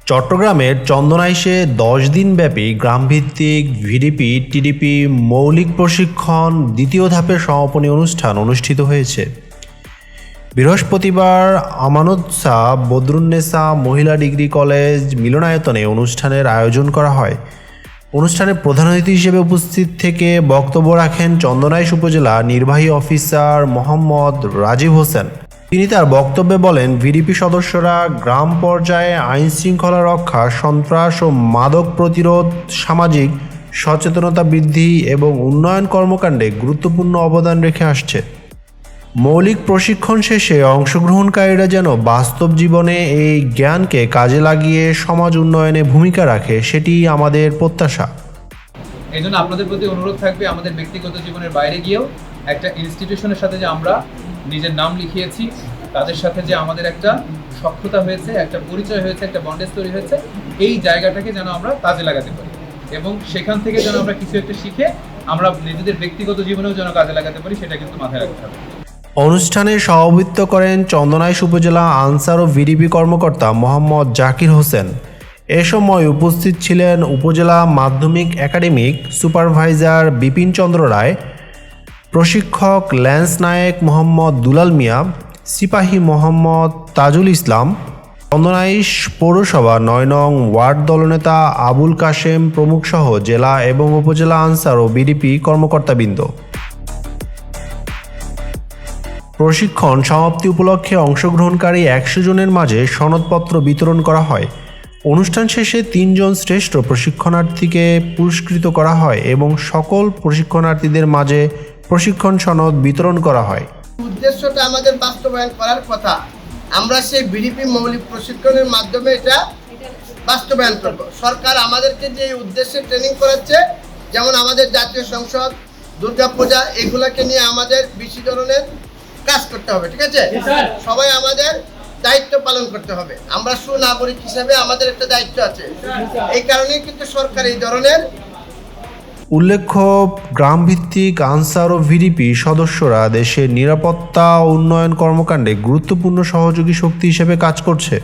চট্টগ্রামের চন্দনাইশে 10 দিনব্যাপী গ্রামভিত্তিক VDP TDP মৌলিক প্রশিক্ষণ দ্বিতীয় ধাপের সমাপনী অনুষ্ঠান অনুষ্ঠিত হয়েছে। বৃহস্পতিবার আমানত-শাহ বদরুন্নেসা মহিলা ডিগ্রি কলেজ মিলনায়তনে অনুষ্ঠানের আয়োজন করা হয়। অনুষ্ঠানে প্রধান অতিথি হিসেবে উপস্থিত থেকে বক্তব্য রাখেন চন্দনাইশ উপজেলা নির্বাহী অফিসার মোহাম্মদ রাজীব হোসেন। তিনি তার বক্তব্যে বলেন, ভিডিপি সদস্যরা গ্রাম পর্যায়ে আইন শৃঙ্খলা রক্ষা, সন্ত্রাস ও মাদক প্রতিরোধ, সামাজিক সচেতনতা বৃদ্ধি এবং উন্নয়ন কর্মকাণ্ডে গুরুত্বপূর্ণ অবদান রেখে আসছে। মৌলিক প্রশিক্ষণ শেষে অংশগ্রহণকারীরা যেন বাস্তব জীবনে এই জ্ঞানকে কাজে লাগিয়ে সমাজ উন্নয়নে ভূমিকা রাখে, সেটি আমাদের প্রত্যাশা। এই জন্য আপনাদের প্রতি অনুরোধ থাকবে, আমাদের ব্যক্তিগত জীবনের বাইরে গিয়েও একটা ইনস্টিটিউশনের সাথে যে আমরা নিজের নাম লিখিয়েছি, তাদের সাথে যে আমাদের একটা সখ্যতা হয়েছে, একটা পরিচয় হয়েছে, একটা বন্ডেজ তৈরি হয়েছে, এই জায়গাটাকে যেন আমরা কাজে লাগাতে পারি এবং সেখান থেকে যেন আমরা কিছু একটা শিখে আমরা নিজেদের ব্যক্তিগত জীবনেও যেন কাজে লাগাতে পারি, সেটা কিন্তু মাথায় রাখতে হবে। অনুষ্ঠানে সভাপতিত্ব করেন চন্দনাইশ উপজেলা আনসার ও ভিডিপি কর্মকর্তা মোহাম্মদ জাকির হোসেন। এ সময় উপস্থিত ছিলেন উপজেলা মাধ্যমিক একাডেমিক সুপারভাইজার বিপিন চন্দ্র রায়, প্রশিক্ষক ল্যান্স নায়েক মোহাম্মদ দুলাল মিয়া, সিপাহী মোহাম্মদ তাজুল ইসলাম, চন্দনাইশ পৌরসভা ৯ নং ওয়ার্ড দলনেতা আবুল কাশেম প্রমুখ সহ জেলা এবং উপজেলা আনসার ও ভিডিপি কর্মকর্তাবৃন্দ। প্রশিক্ষণ সমাপ্তি উপলক্ষে অংশগ্রহণকারী 100 জনের মাঝে সনদপত্র বিতরণ করা হয়। অনুষ্ঠান শেষে 3 জন শ্রেষ্ঠ প্রশিক্ষণার্থীকে পুরস্কৃত করা হয় এবং সকল প্রশিক্ষণার্থীদের মাঝে প্রশিক্ষণ সনদ বিতরণ করা হয়। উদ্দেশ্যটা আমাদের বাস্তবায়ন করার কথা, আমরা সেই ভিডিপি মৌলিক প্রশিক্ষণের মাধ্যমে এটা বাস্তবায়ন করব। সরকার আমাদেরকে যে উদ্দেশ্যে ট্রেনিং করাচ্ছে, যেমন আমাদের জাতীয় সংসদ, দুর্গাপূজা, এগুলোকে নিয়ে আমাদের বেশি ধরনের কাজ করতে হবে। ঠিক আছে, সবাই আমাদের দায়িত্ব পালন করতে হবে। আমরা সুনাগরিক হিসেবে আমাদের একটা দায়িত্ব আছে, এই কারণেই কিন্তু সরকার এই ধরনের। উল্লেখ্য, গ্রামভিত্তিক আনসার ও ভিডিপি সদস্যরা দেশের নিরাপত্তা ও উন্নয়ন কর্মকাণ্ডে গুরুত্বপূর্ণ সহযোগী শক্তি হিসেবে কাজ করছে।